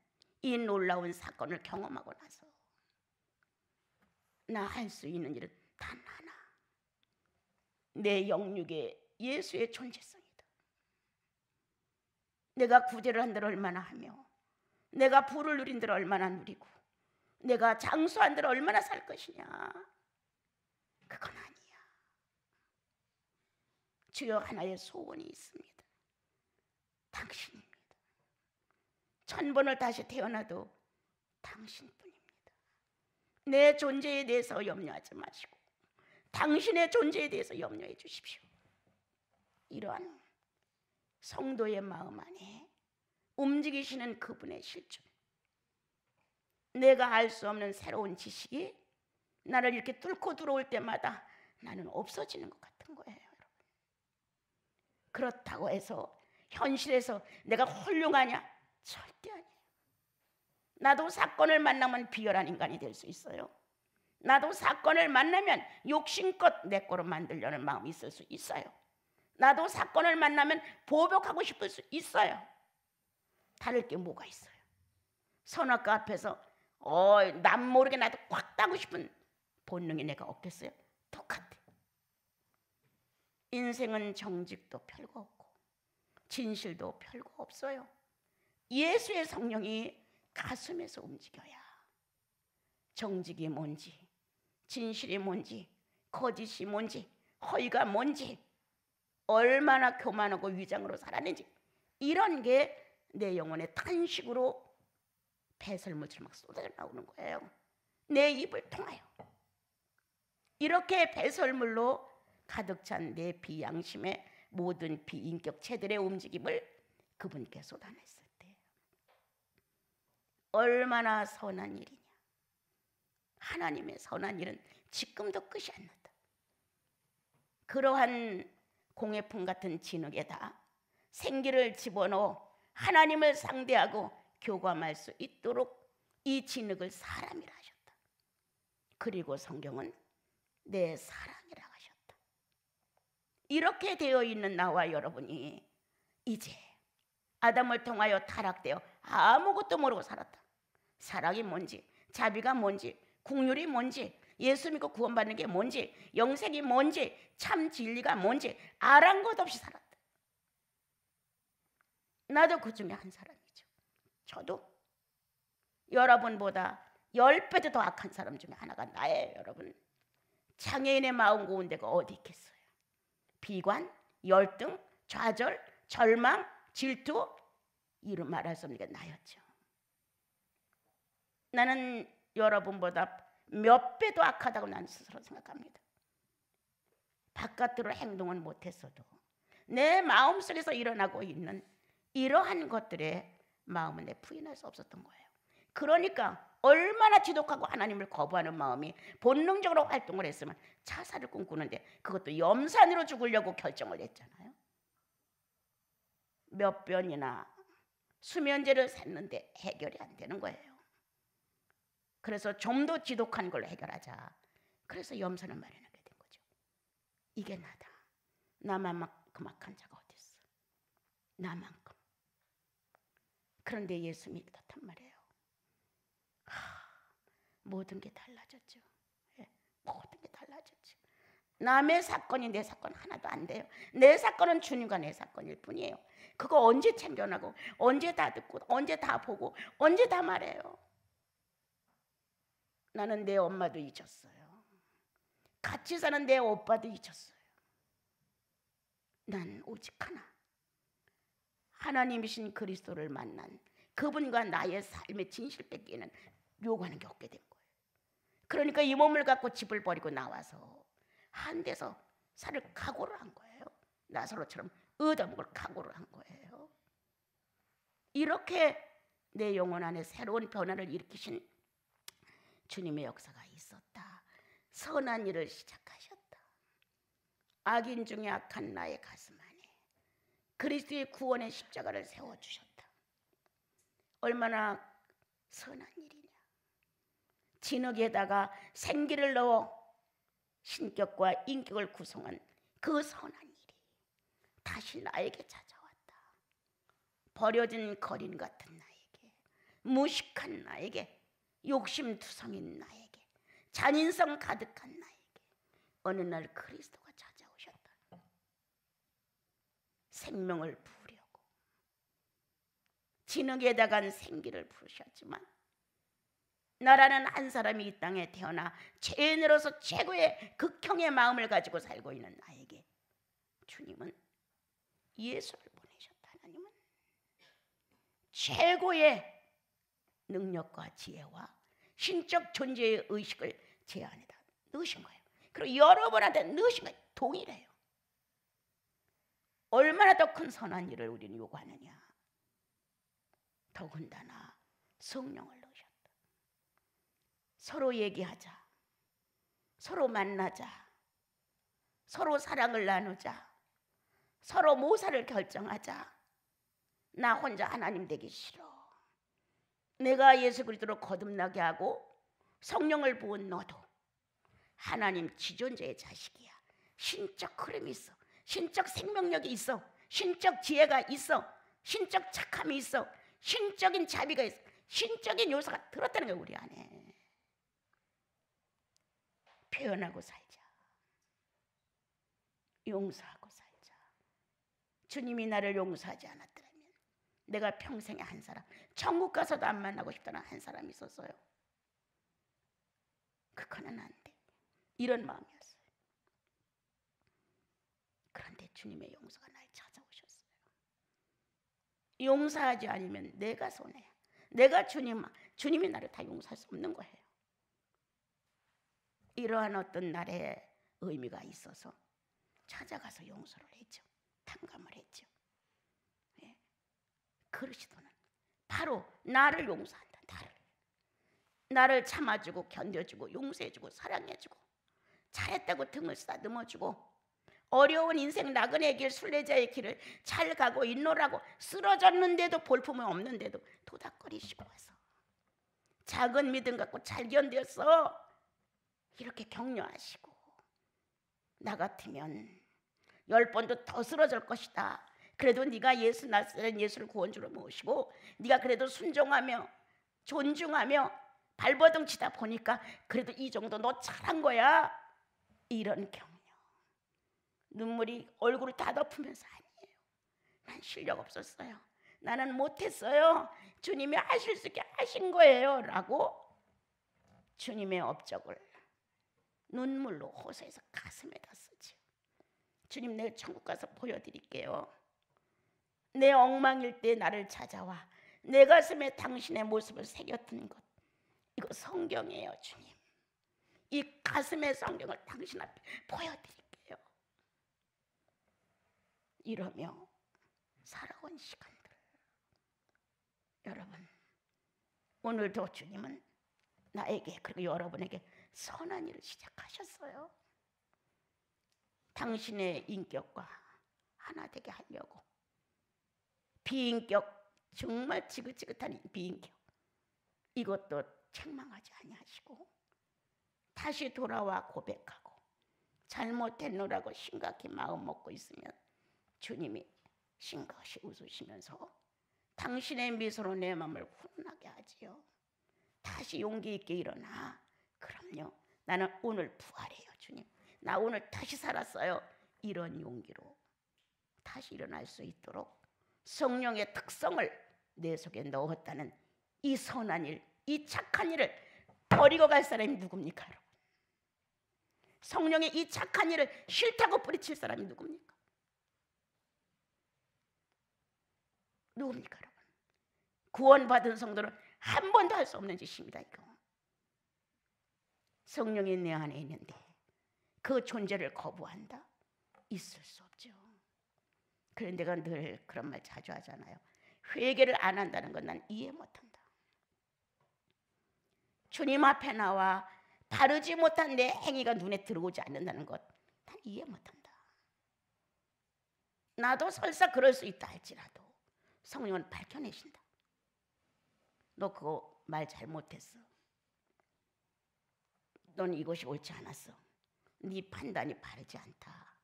이 놀라운 사건을 경험하고 나서 나 할 수 있는 일은 단 하나, 내 영육에 예수의 존재성이다. 내가 구제를 한 대로 얼마나 하며 내가 부를 누린 대로 얼마나 누리고 내가 장수한 대로 얼마나 살 것이냐, 그건 아니야. 주여, 하나의 소원이 있습니다. 당신입니다. 1000번을 다시 태어나도 당신뿐입니다. 내 존재에 대해서 염려하지 마시고 당신의 존재에 대해서 염려해 주십시오. 이러한 성도의 마음 안에 움직이시는 그분의 실존, 내가 알 수 없는 새로운 지식이 나를 이렇게 뚫고 들어올 때마다 나는 없어지는 것 같은 거예요, 여러분. 그렇다고 해서 현실에서 내가 훌륭하냐? 절대 아니에요. 나도 사건을 만나면 비열한 인간이 될 수 있어요. 나도 사건을 만나면 욕심껏 내 거로 만들려는 마음이 있을 수 있어요. 나도 사건을 만나면 보복하고 싶을 수 있어요. 다를 게 뭐가 있어요? 선악과 앞에서 남 모르게 나도 꽉 따고 싶은 본능이 내가 없겠어요? 똑같아. 인생은 정직도 별거 없고 진실도 별거 없어요. 예수의 성령이 가슴에서 움직여야 정직이 뭔지, 진실이 뭔지, 거짓이 뭔지, 허위가 뭔지, 얼마나 교만하고 위장으로 살았는지, 이런 게 내 영혼에 탄식으로 배설물처럼 막 쏟아져 나오는 거예요. 내 입을 통하여. 이렇게 배설물로 가득 찬 내 비양심의 모든 비인격체들의 움직임을 그분께 쏟아냈을 때 얼마나 선한 일이냐. 하나님의 선한 일은 지금도 끝이 안 났다. 그러한 공해품 같은 진흙에다 생기를 집어넣어 하나님을 상대하고 교감할 수 있도록 이 진흙을 사람이라 하셨다. 그리고 성경은 내 사랑이라 하셨다. 이렇게 되어 있는 나와 여러분이 이제 아담을 통하여 타락되어 아무것도 모르고 살았다. 사랑이 뭔지, 자비가 뭔지, 긍휼이 뭔지, 예수 믿고 구원받는 게 뭔지, 영생이 뭔지, 참 진리가 뭔지 아랑 것 없이 살았다. 나도 그 중에 한 사람이죠. 저도 여러분보다 10배도 더 악한 사람 중에 하나가 나예요. 여러분, 장애인의 마음 고운 데가 어디 있겠어요? 비관, 열등, 좌절, 절망, 질투, 이루 말할 수 없는 게 나였죠. 나는 여러분보다 몇 배도 악하다고 나는 스스로 생각합니다. 바깥으로 행동은 못했어도 내 마음속에서 일어나고 있는 이러한 것들의 마음은 내 부인할 수 없었던 거예요. 그러니까 얼마나 지독하고 하나님을 거부하는 마음이 본능적으로 활동을 했으면 자살을 꿈꾸는데, 그것도 염산으로 죽으려고 결정을 했잖아요. 몇 번이나 수면제를 샀는데 해결이 안 되는 거예요. 그래서 좀 더 지독한 걸로 해결하자. 그래서 염산을 마련하게 된 거죠. 이게 나다. 나만큼 악한 자가 어디 있어? 나만큼. 그런데 예수 믿었단 말이에요. 모든 게 달라졌죠. 예, 모든 게 달라졌죠. 남의 사건이 내 사건 하나도 안 돼요. 내 사건은 주님과 내 사건일 뿐이에요. 그거 언제 챙겨나고, 언제 다 듣고, 언제 다 보고, 언제 다 말해요. 나는 내 엄마도 잊었어요. 같이 사는 내 오빠도 잊었어요. 난 오직 하나, 하나님이신 그리스도를 만난 그분과 나의 삶의 진실 뺏기는 요구하는 게 없게 된 거예요. 그러니까 이 몸을 갖고 집을 버리고 나와서 한 데서 살을 각오를 한 거예요. 나사로처럼 얻어먹을 각오를 한 거예요. 이렇게 내 영혼 안에 새로운 변화를 일으키신 주님의 역사가 있었다. 선한 일을 시작하셨다. 악인 중에 악한 나의 가슴 안에 그리스도의 구원의 십자가를 세워주셨다. 얼마나 선한 일이냐. 진흙에다가 생기를 넣어 신격과 인격을 구성한 그 선한 일이 다시 나에게 찾아왔다. 버려진 거린 같은 나에게, 무식한 나에게, 욕심투성인 나에게, 잔인성 가득한 나에게 어느 날 그리스도가 찾아오셨다. 생명을 부으려고 진흙에다가 생기를 부으셨지만, 나라는 한 사람이 이 땅에 태어나 죄인으로서 최고의 극형의 마음을 가지고 살고 있는 나에게 주님은 예수를 보내셨다. 하나님은 최고의 능력과 지혜와 신적 존재의 의식을 제 안에다 넣으신 거예요. 그리고 여러분한테 넣으신 거예요. 동일해요. 얼마나 더 큰 선한 일을 우리는 요구하느냐. 더군다나 성령을 넣으셨다. 서로 얘기하자, 서로 만나자, 서로 사랑을 나누자, 서로 모사를 결정하자. 나 혼자 하나님 되기 싫어. 내가 예수 그리스도로 거듭나게 하고 성령을 부은 너도 하나님 지존자의 자식이야. 신적 흐름이 있어. 신적 생명력이 있어. 신적 지혜가 있어. 신적 착함이 있어. 신적인 자비가 있어. 신적인 요소가 들었다는 거예요. 우리 안에. 표현하고 살자. 용서하고 살자. 주님이 나를 용서하지 않았더라면 내가 평생에 한 사람, 천국 가서도 안 만나고 싶다는 한 사람이 있었어요. 그거는 안 돼. 이런 마음이었어요. 그런데 주님의 용서가 날 찾아오셨어요. 용서하지 않으면 내가 손해야. 내가 주님이 나를 다 용서할 수 없는 거예요. 이러한 어떤 날의 의미가 있어서 찾아가서 용서를 했죠. 탕감을 했죠. 예. 그리스도는 바로 나를 용서한다. 나를 참아주고 견뎌주고 용서해주고 사랑해주고 잘했다고 등을 쓰다듬어주고 어려운 인생 나그네 길 순례자의 길을 잘 가고 있노라고 쓰러졌는데도 볼품이 없는데도 도닥거리시고 와서 작은 믿음 갖고 잘 견뎠어. 이렇게 격려하시고, 나 같으면 10번도 더 쓰러질 것이다. 그래도 네가 예수 나사렛 예수를 구원주로 모시고 네가 그래도 순종하며 존중하며 발버둥 치다 보니까 그래도 이 정도 너 잘한 거야. 이런 격려. 눈물이 얼굴을 다 덮으면서 아니에요. 난 실력 없었어요. 나는 못했어요. 주님이 하실 수 있게 하신 거예요. 라고 주님의 업적을 눈물로 호소해서 가슴에다 쓰죠. 주님, 내가 천국 가서 보여드릴게요. 내 엉망일 때 나를 찾아와 내 가슴에 당신의 모습을 새겼던 것, 이거 성경이에요, 주님. 이 가슴의 성경을 당신 앞에 보여드릴게요. 이러며 살아온 시간들, 여러분, 오늘도 주님은 나에게 그리고 여러분에게 선한 일을 시작하셨어요. 당신의 인격과 하나 되게 하려고. 비인격, 정말 지긋지긋한 비인격, 이것도 책망하지 아니하시고 다시 돌아와 고백하고 잘못했노라고 심각히 마음 먹고 있으면 주님이 심각이 웃으시면서 당신의 미소로 내 마음을 훈훈하게 하지요. 다시 용기 있게 일어나. 그럼요, 나는 오늘 부활해요, 주님. 나 오늘 다시 살았어요. 이런 용기로 다시 일어날 수 있도록 성령의 특성을 내 속에 넣었다는 이 선한 일, 이 착한 일을 버리고 갈 사람이 누굽니까, 여러분? 성령의 이 착한 일을 싫다고 뿌리칠 사람이 누굽니까? 누굽니까, 여러분? 구원받은 성도는 한 번도 할 수 없는 짓입니다, 이거. 성령이 내 안에 있는데 그 존재를 거부한다? 있을 수 없죠. 그런데 내가 늘 그런 말 자주 하잖아요. 회개를 안 한다는 건 난 이해 못한다. 주님 앞에 나와 바르지 못한 내 행위가 눈에 들어오지 않는다는 것, 난 이해 못한다. 나도 설사 그럴 수 있다 할지라도 성령은 밝혀내신다. 너 그거 말 잘못했어. 넌 이것이 옳지 않았어. 네 판단이 바르지 않다.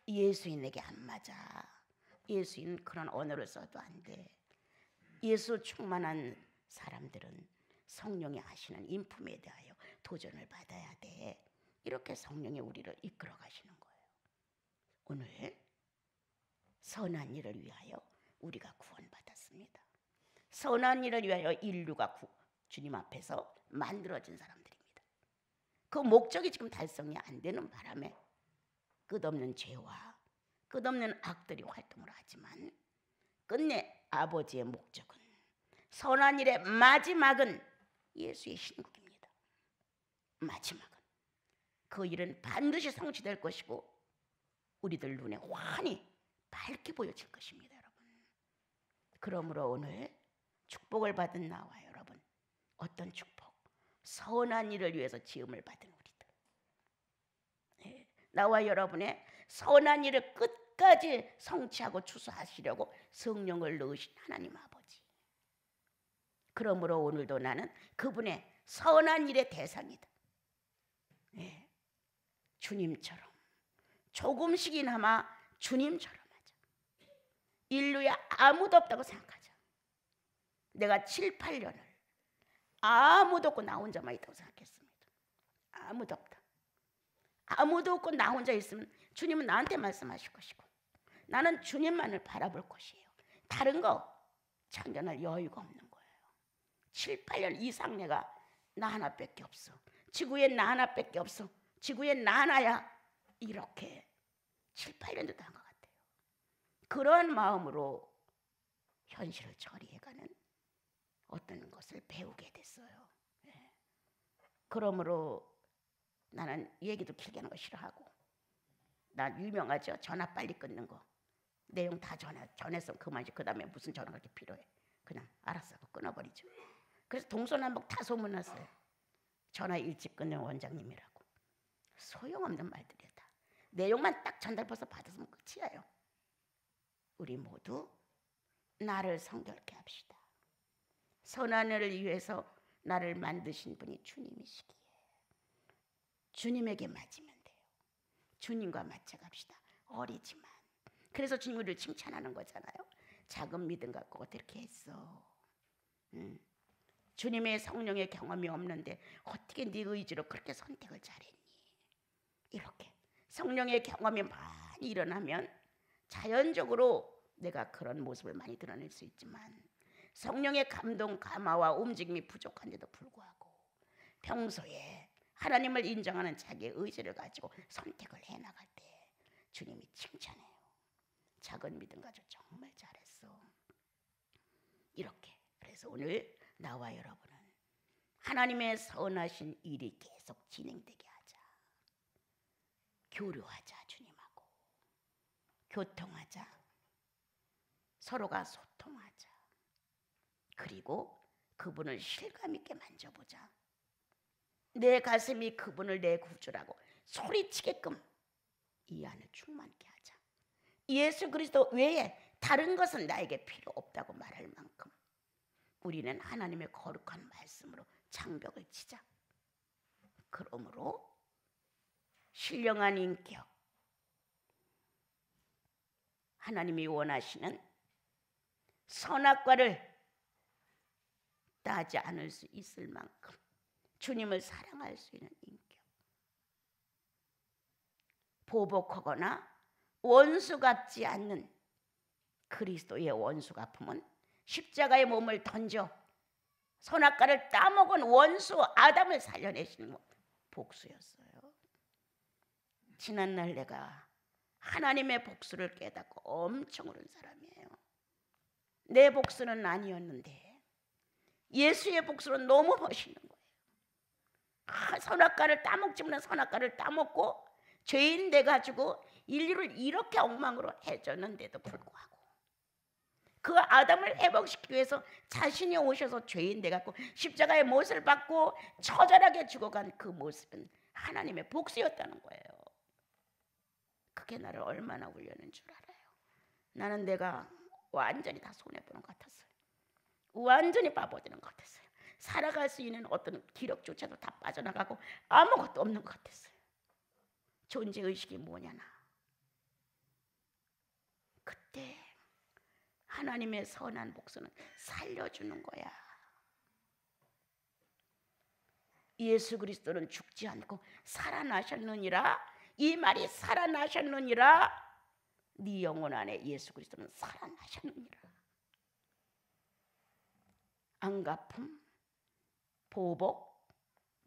예수인에게 안 맞아. 예수인 그런 언어를 써도 안 돼. 예수 충만한 사람들은 성령이 하시는 인품에 대하여 도전을 받아야 돼. 이렇게 성령이 우리를 이끌어 가시는 거예요. 오늘 선한 일을 위하여 우리가 구원받았습니다. 선한 일을 위하여 인류가 주님 앞에서 만들어진 사람들입니다. 그 목적이 지금 달성이 안 되는 바람에 끝없는 죄와 끝없는 악들이 활동을 하지만 끝내 아버지의 목적은, 선한 일의 마지막은 예수의 신국입니다. 마지막은 그 일은 반드시 성취될 것이고 우리들 눈에 환히 밝게 보여질 것입니다, 여러분. 그러므로 오늘 축복을 받은 나와 여러분, 어떤 축복? 선한 일을 위해서 지음을 받은 우리들. 네, 나와 여러분의 선한 일을 끝까지 성취하고 추수하시려고 성령을 넣으신 하나님 아버지. 그러므로 오늘도 나는 그분의 선한 일의 대상이다. 네, 주님처럼 조금씩이나마 주님처럼 하자. 인류에 아무도 없다고 생각하자. 내가 7, 8년을 아무도 없고 나 혼자만 있다고 생각했습니다. 아무도 없다. 아무도 없고 나 혼자 있으면 주님은 나한테 말씀하실 것이고 나는 주님만을 바라볼 것이에요. 다른 거 참견할 여유가 없는 거예요. 7, 8년 이상 내가 나 하나밖에 없어. 지구엔 나 하나밖에 없어. 지구엔 나 하나야. 이렇게 7, 8년도 한 것 같아요. 그런 마음으로 현실을 처리해가는 어떤 것을 배우게 됐어요. 네. 그러므로 나는 얘기도 길게 하는 거 싫어하고, 나 유명하죠. 전화 빨리 끊는 거. 내용 다 전했으면 그만이지. 그 다음에 무슨 전화가 이렇게 필요해. 그냥 알았어 하고 끊어버리죠. 그래서 동서남북 다 소문났어요. 전화 일찍 끊는 원장님이라고. 소용없는 말들이야 다. 내용만 딱 전달해서 받았으면 끝이에요. 우리 모두 나를 성결케 합시다. 선한 일을 위해서 나를 만드신 분이 주님이시기에 주님에게 맞으면 돼요. 주님과 맞춰갑시다. 어리지만. 그래서 주님 우리를 칭찬하는 거잖아요. 작은 믿음 갖고 어떻게 했어. 주님의 성령의 경험이 없는데 어떻게 네 의지로 그렇게 선택을 잘했니. 이렇게 성령의 경험이 많이 일어나면 자연적으로 내가 그런 모습을 많이 드러낼 수 있지만, 성령의 감동, 감화와 움직임이 부족한데도 불구하고 평소에 하나님을 인정하는 자기의 의지를 가지고 선택을 해나갈 때 주님이 칭찬해요. 작은 믿음 가지고 정말 잘했어. 이렇게. 그래서 오늘 나와 여러분은 하나님의 선하신 일이 계속 진행되게 하자. 교류하자. 주님하고 교통하자. 서로가 소통하자. 그리고 그분을 실감 있게 만져보자. 내 가슴이 그분을 내 구주라고 소리치게끔 이 안을 충만케 하자. 예수 그리스도 외에 다른 것은 나에게 필요 없다고 말할 만큼 우리는 하나님의 거룩한 말씀으로 장벽을 치자. 그러므로 신령한 인격, 하나님이 원하시는 선악과를 따지 않을 수 있을 만큼 주님을 사랑할 수 있는 인격, 보복하거나 원수 같지 않는 그리스도의 원수 갚음은 십자가의 몸을 던져 선악과를 따먹은 원수 아담을 살려내시는 복수였어요. 지난날 내가 하나님의 복수를 깨닫고 엄청 울은 사람이에요. 내 복수는 아니었는데 예수의 복수는 너무 멋있는 거예요. 선악과를 따먹지 못한 선악과를 따먹고 죄인 돼가지고 인류를 이렇게 엉망으로 해줬는데도 불구하고 그 아담을 회복시키기 위해서 자신이 오셔서 죄인 돼갖고 십자가의 못을 받고 처절하게 죽어간 그 모습은 하나님의 복수였다는 거예요. 그게 나를 얼마나 울려는 줄 알아요. 나는 내가 완전히 다 손해보는 것 같았어요. 완전히 바보되는 것 같았어요. 살아갈 수 있는 어떤 기력조차도 다 빠져나가고 아무것도 없는 것 같았어요. 존재의식이 뭐냐 나. 그때 하나님의 선한 복수는 살려주는 거야. 예수 그리스도는 죽지 않고 살아나셨느니라. 이 말이 살아나셨느니라. 네 영혼 안에 예수 그리스도는 살아나셨느니라. 안갚음, 보복,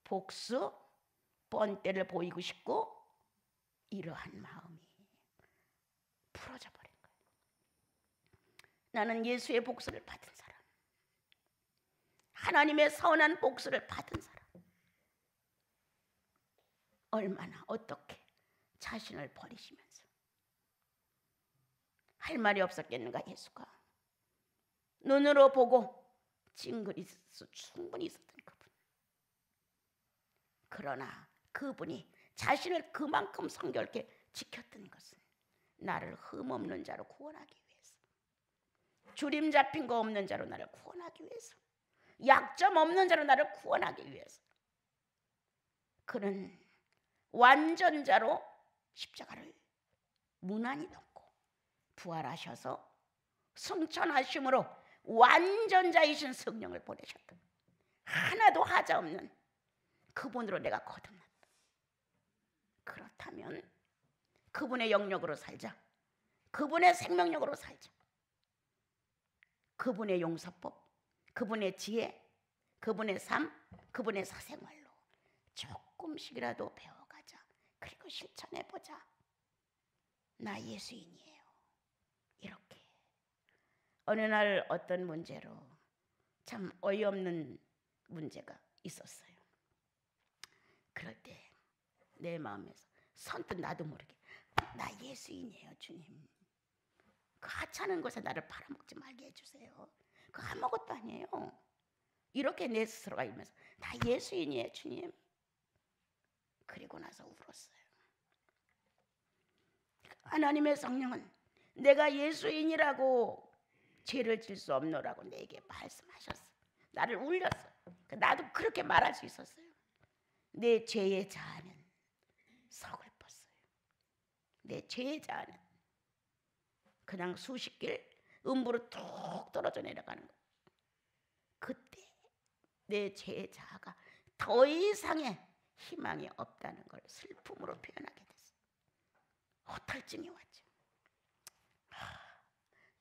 복수, 뻔때를 보이고 싶고 이러한 마음이 풀어져 버린 거예요. 나는 예수의 복수를 받은 사람, 하나님의 선한 복수를 받은 사람, 얼마나 어떻게 자신을 버리시면서 할 말이 없었겠는가. 예수가 눈으로 보고 찡그릴 수 충분히 있었던 그분. 그러나 그분이 자신을 그만큼 성결케 지켰던 것은 나를 흠없는 자로 구원하기 위해서, 주림 잡힌 거 없는 자로 나를 구원하기 위해서, 약점 없는 자로 나를 구원하기 위해서. 그는 완전자로 십자가를 무난히 덮고 부활하셔서 승천하심으로 완전자이신 성령을 보내셨다. 하나도 하자 없는 그분으로 내가 거듭났다. 그렇다면 그분의 영역으로 살자. 그분의 생명력으로 살자. 그분의 용서법, 그분의 지혜, 그분의 삶, 그분의 사생활로 조금씩이라도 배워가자. 그리고 실천해보자. 나 예수인이에요. 이렇게. 어느 날 어떤 문제로 참 어이없는 문제가 있었어요. 그럴 때 내 마음에서 선뜻 나도 모르게 나 예수인이에요 주님. 그 하찮은 것에 나를 팔아먹지 말게 해주세요. 그 아무것도 아니에요. 이렇게 내 스스로가 이러면서 나 예수인이에요 주님. 그리고 나서 울었어요. 하나님의 성령은 내가 예수인이라고 죄를 질 수 없노라고 내게 말씀하셨어. 나를 울렸어. 나도 그렇게 말할 수 있었어요. 내 죄의 자아는 서글펐어요. 내 죄의 자아는 그냥 수십 길 음부로 툭 떨어져 내려가는 거예요. 그때 내 죄의 자아가 더 이상의 희망이 없다는 걸 슬픔으로 표현하게 됐어요. 허탈증이 왔죠.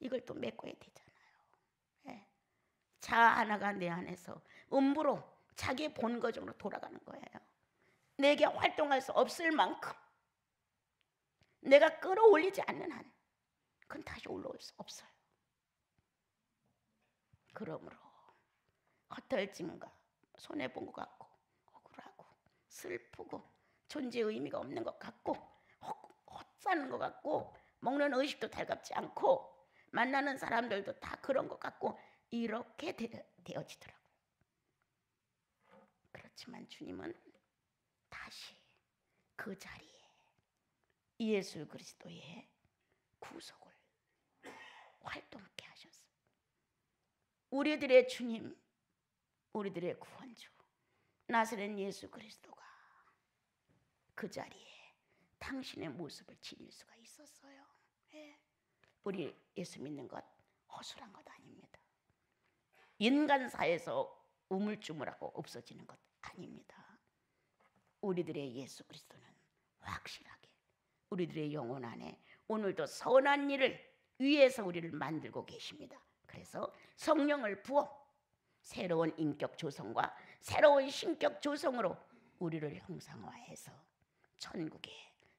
이걸 또 메꿔야 되잖아요. 네. 자아 하나가 내 안에서 음부로 자기 본거적으로 돌아가는 거예요. 내게 활동할 수 없을 만큼 내가 끌어올리지 않는 한 그건 다시 올라올 수 없어요. 그러므로 허탈증과 손해 본 것 같고 억울하고 슬프고 존재의 의미가 없는 것 같고 헛사는 것 같고 먹는 의식도 달갑지 않고 만나는 사람들도 다 그런 것 같고 이렇게 되어지더라고요. 그렇지만 주님은 다시 그 자리에 예수 그리스도의 구속을 활동케 하셨어요. 우리들의 주님, 우리들의 구원주 나사렛 예수 그리스도가 그 자리에 당신의 모습을 지닐 수가 있었어요. 예. 우리 예수 믿는 것 허술한 것 아닙니다. 인간사에서 우물쭈물하고 없어지는 것 아닙니다. 우리들의 예수 그리스도는 확실하게 우리들의 영혼 안에 오늘도 선한 일을 위해서 우리를 만들고 계십니다. 그래서 성령을 부어 새로운 인격 조성과 새로운 신격 조성으로 우리를 형상화해서 천국의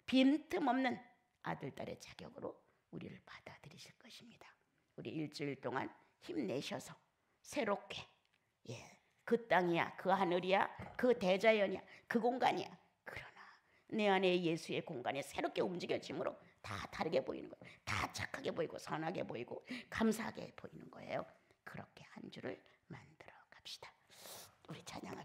빈틈없는 아들, 딸의 자격으로 우리를 받아들이실 것입니다. 우리 일주일 동안 힘내셔서 새롭게 그 땅이야, 그 하늘이야, 그 대자연이야, 그 공간이야. 그러나 내 안에 예수의 공간이 새롭게 움직여짐으로 다 다르게 보이는 거예요. 다 착하게 보이고 선하게 보이고 감사하게 보이는 거예요. 그렇게 한 주를 만들어 갑시다. 우리 찬양합시다.